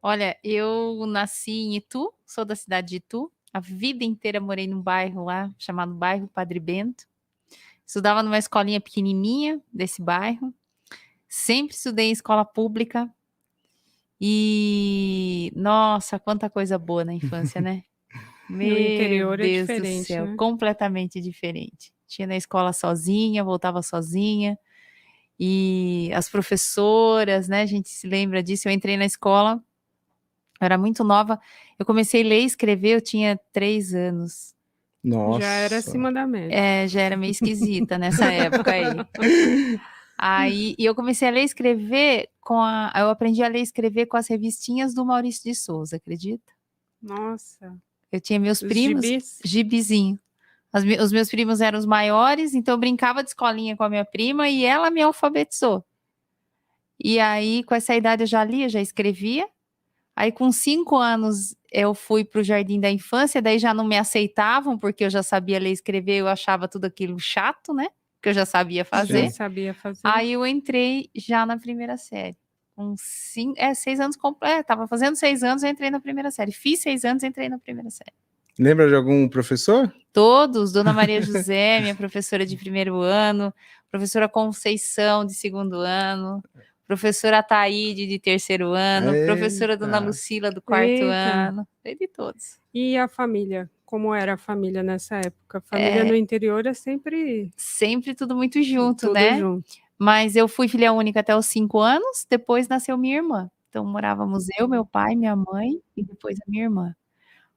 Olha, eu nasci em Itu, sou da cidade de Itu. A vida inteira morei num bairro lá, chamado bairro Padre Bento. Estudava numa escolinha pequenininha desse bairro. Sempre estudei em escola pública. E, nossa, quanta coisa boa na infância, né? No Meu interior é Deus do diferente, céu, né? completamente diferente. Tinha na escola sozinha, voltava sozinha. E as professoras, né? A gente se lembra disso. Eu entrei na escola, eu era muito nova. Eu comecei a ler e escrever, eu tinha 3 anos. Já era Nossa. acima da média. É, já era meio esquisita nessa época aí. Aí, e eu comecei a ler e escrever eu aprendi a ler e escrever com as revistinhas do Maurício de Souza, acredita? Nossa, Eu tinha meus os primos, gibis? gibizinho. Os meus primos eram os maiores, então eu brincava de escolinha com a minha prima e ela me alfabetizou. E aí, com essa idade, eu já lia, já escrevia. Aí, com 5 anos, eu fui para o Jardim da Infância, daí já não me aceitavam, porque eu já sabia ler e escrever, eu achava tudo aquilo chato, né? Que eu já sabia Já fazer. Sim. sabia fazer? Aí eu entrei já na primeira série. Com 6 anos completos. Tava fazendo 6 anos, eu entrei na primeira série. Fiz 6 anos, entrei na primeira série. Lembra de algum professor? Todos, Dona Maria José, minha professora de primeiro ano, professora Conceição de segundo ano, professora Taíde de terceiro ano, professora Dona Eita. Lucila do quarto Eita! ano, sei de todos. E a família? Como era a família nessa época? A família no interior é sempre Sempre tudo muito junto, tudo né? junto. Mas eu fui filha única até os 5 anos, depois nasceu minha irmã. Então morávamos eu, meu pai, minha mãe e depois a minha irmã.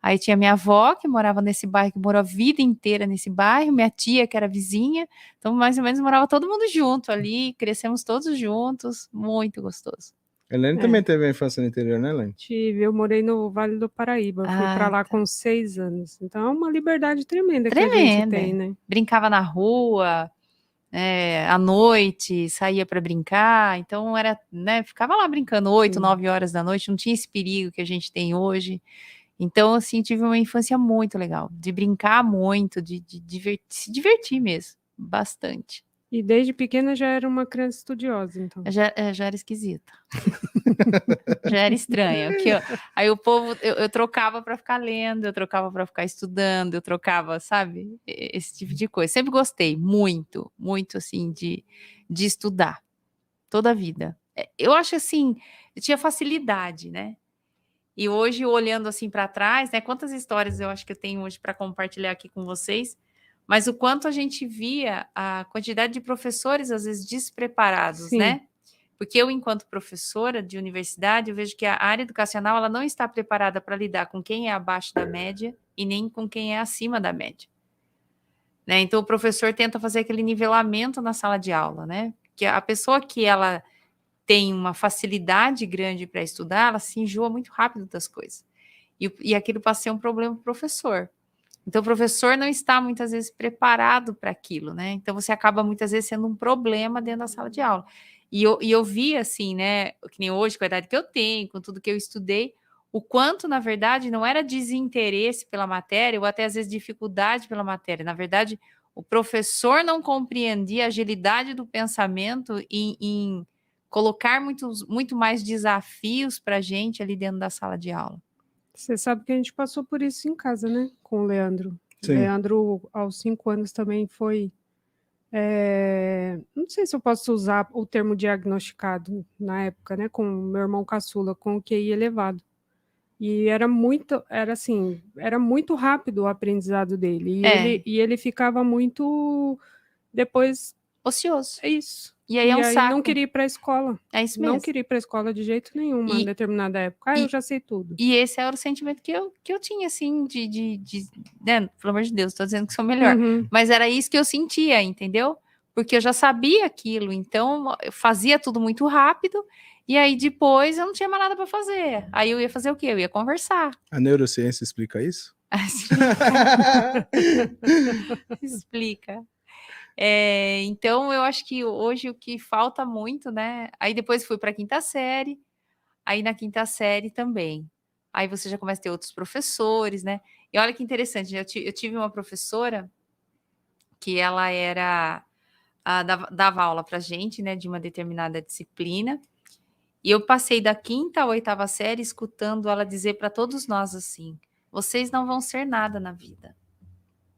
Aí tinha minha avó, que morava nesse bairro, que morou a vida inteira nesse bairro, minha tia, que era vizinha. Então, mais ou menos, morava todo mundo junto ali, crescemos todos juntos, muito gostoso. A Elaine É, também teve a infância no interior, né, Elaine? eu morei no Vale do Paraíba, fui para Ah, lá tá. com 6 anos. Então é uma liberdade tremenda que a gente tem, Tremenda. né? Brincava na rua, à noite, saía para brincar, então era, né, ficava lá brincando 8, Sim. 9 horas da noite, não tinha esse perigo que a gente tem hoje. Então, assim, tive uma infância muito legal, de brincar muito, de se divertir mesmo, bastante. E desde pequena já era uma criança estudiosa, então. Já era esquisita, já era estranha. Aí o povo, eu trocava para ficar lendo, eu trocava para ficar estudando, eu trocava, sabe? Esse tipo de coisa. Sempre gostei muito, muito, assim, de estudar, toda a vida. Eu acho assim, eu tinha facilidade, né? E hoje, olhando assim para trás, né? Quantas histórias eu acho que eu tenho hoje para compartilhar aqui com vocês, mas o quanto a gente via a quantidade de professores, às vezes, despreparados, Sim, né? Porque eu, enquanto professora de universidade, eu vejo que a área educacional ela não está preparada para lidar com quem é abaixo da média e nem com quem é acima da média. Né? Então, o professor tenta fazer aquele nivelamento na sala de aula, né? Que a pessoa que ela tem uma facilidade grande para estudar, ela se enjoa muito rápido das coisas. E aquilo passa a ser um problema para o professor. Então, o professor não está, muitas vezes, preparado para aquilo, né? Então, você acaba, muitas vezes, sendo um problema dentro da sala de aula. E eu vi, assim, né, que nem hoje, com a idade que eu tenho, com tudo que eu estudei, o quanto, na verdade, não era desinteresse pela matéria, ou até, às vezes, dificuldade pela matéria. Na verdade, o professor não compreendia a agilidade do pensamento em colocar muito mais desafios para a gente ali dentro da sala de aula. você sabe que a gente passou por isso em casa, né? Com o Leandro. Sim. Leandro, aos 5 anos, também foi. Não sei se eu posso usar o termo diagnosticado na época, né? Com meu irmão caçula, com o QI elevado. E era muito rápido o aprendizado dele. E ele ficava muito. Depois, Ocioso. é isso. E aí é E um aí não saco. queria ir para a escola. É isso Não mesmo. queria ir para a escola de jeito nenhum, em E, determinada época. Eu e, já sei tudo. e esse era o sentimento que eu tinha, assim, né? Pelo amor de Deus, estou dizendo que sou melhor. Uhum. Mas era isso que eu sentia, entendeu? Porque eu já sabia aquilo, então eu fazia tudo muito rápido, e aí depois eu não tinha mais nada para fazer. Aí eu ia fazer o quê? Eu ia conversar. A neurociência explica isso? Explica. Então, eu acho que hoje o que falta muito, né? Aí depois fui para a quinta série, aí na quinta série também. Aí você já começa a ter outros professores, né? E olha que interessante, eu tive uma professora que ela dava aula para gente, né, de uma determinada disciplina, E eu passei da 5ª à 8ª série escutando ela dizer para todos nós assim: vocês não vão ser nada na vida.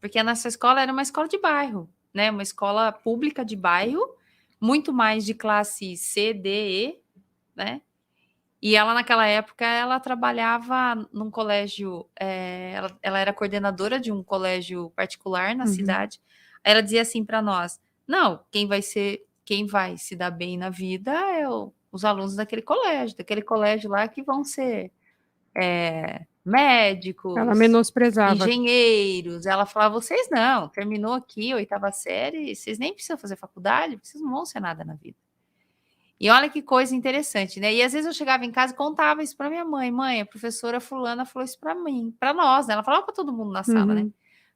Porque a nossa escola era uma escola de bairro, né? Uma escola pública de bairro, muito mais de classe C, D, E, né? E ela, naquela época, ela trabalhava num colégio, ela era coordenadora de um colégio particular na cidade. Aí ela dizia assim para nós: não, quem vai se dar bem na vida é os alunos daquele colégio lá que vão ser Ela médicos, menosprezava. engenheiros. Ela falava: vocês não, terminou aqui a 8ª série, vocês nem precisam fazer faculdade, vocês não vão ser nada na vida. E olha que coisa interessante, né? E às vezes eu chegava em casa e contava isso para minha mãe. Mãe, a professora fulana falou isso para mim, para nós, né? Ela falava para todo mundo na sala, né?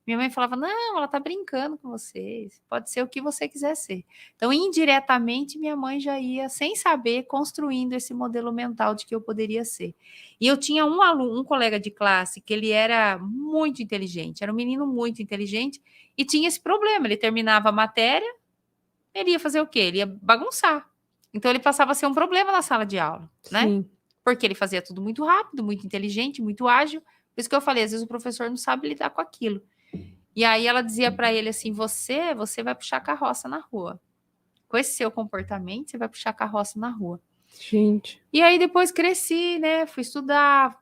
Minha mãe falava: não, ela tá brincando com vocês, pode ser o que você quiser ser. Então, indiretamente, minha mãe já ia, sem saber, construindo esse modelo mental de que eu poderia ser. E eu tinha um colega de classe que ele era muito inteligente, era um menino muito inteligente, e tinha esse problema, ele terminava a matéria, ele ia fazer o quê? Ele ia bagunçar. Então, ele passava a ser um problema na sala de aula, né? Sim. Porque ele fazia tudo muito rápido, muito inteligente, muito ágil. Por isso que eu falei, às vezes o professor não sabe lidar com aquilo. E aí ela dizia para ele assim: você vai puxar carroça na rua. Com esse seu comportamento, você vai puxar carroça na rua. Gente. E aí depois cresci, né? Fui estudar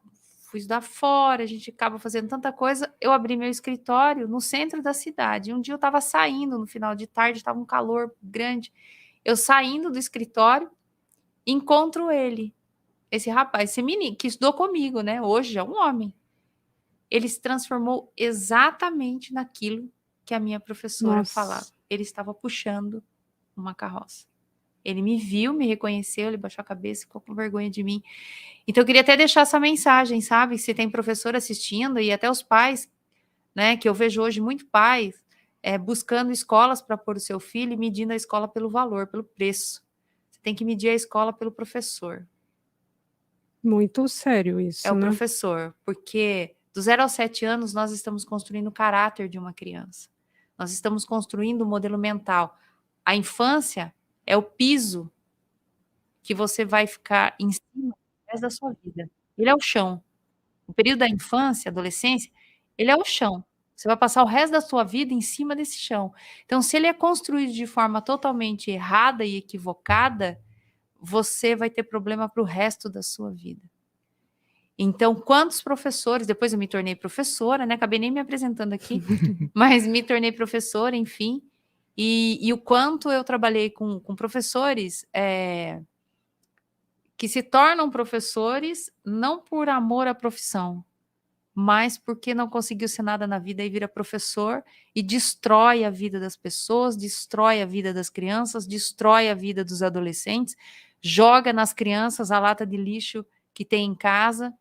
fora, a gente acaba fazendo tanta coisa. Eu abri meu escritório no centro da cidade. Um dia eu estava saindo no final de tarde, estava um calor grande. Eu saindo do escritório, encontro ele, esse rapaz, esse menino que estudou comigo, né? Hoje é um homem. Ele se transformou exatamente naquilo que a minha professora falava. Ele estava puxando uma carroça. Ele me viu, me reconheceu, ele baixou a cabeça, ficou com vergonha de mim. Então, eu queria até deixar essa mensagem, sabe? Se tem professor assistindo e até os pais, né? Que eu vejo hoje muito pais buscando escolas para pôr o seu filho e medindo a escola pelo valor, pelo preço. Você tem que medir a escola pelo professor. Muito sério isso, É o né? professor, porque do 0 aos 7 anos nós estamos construindo o caráter de uma criança. Nós estamos construindo o modelo mental. A infância é o piso que você vai ficar em cima o resto da sua vida. Ele é o chão. O período da infância, adolescência, ele é o chão. Você vai passar o resto da sua vida em cima desse chão. Então, se ele é construído de forma totalmente errada e equivocada, você vai ter problema para o resto da sua vida. Então, quantos professores, depois eu me tornei professora, né? Acabei nem me apresentando aqui, mas me tornei professora, enfim. E o quanto eu trabalhei com professores que se tornam professores não por amor à profissão, mas porque não conseguiu ser nada na vida e vira professor e destrói a vida das pessoas, destrói a vida das crianças, destrói a vida dos adolescentes, joga nas crianças a lata de lixo que tem em casa.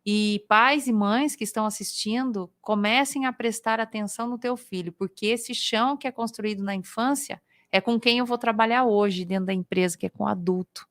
E pais e mães que estão assistindo, comecem a prestar atenção no teu filho, porque esse chão que é construído na infância é com quem eu vou trabalhar hoje dentro da empresa, que é com adulto.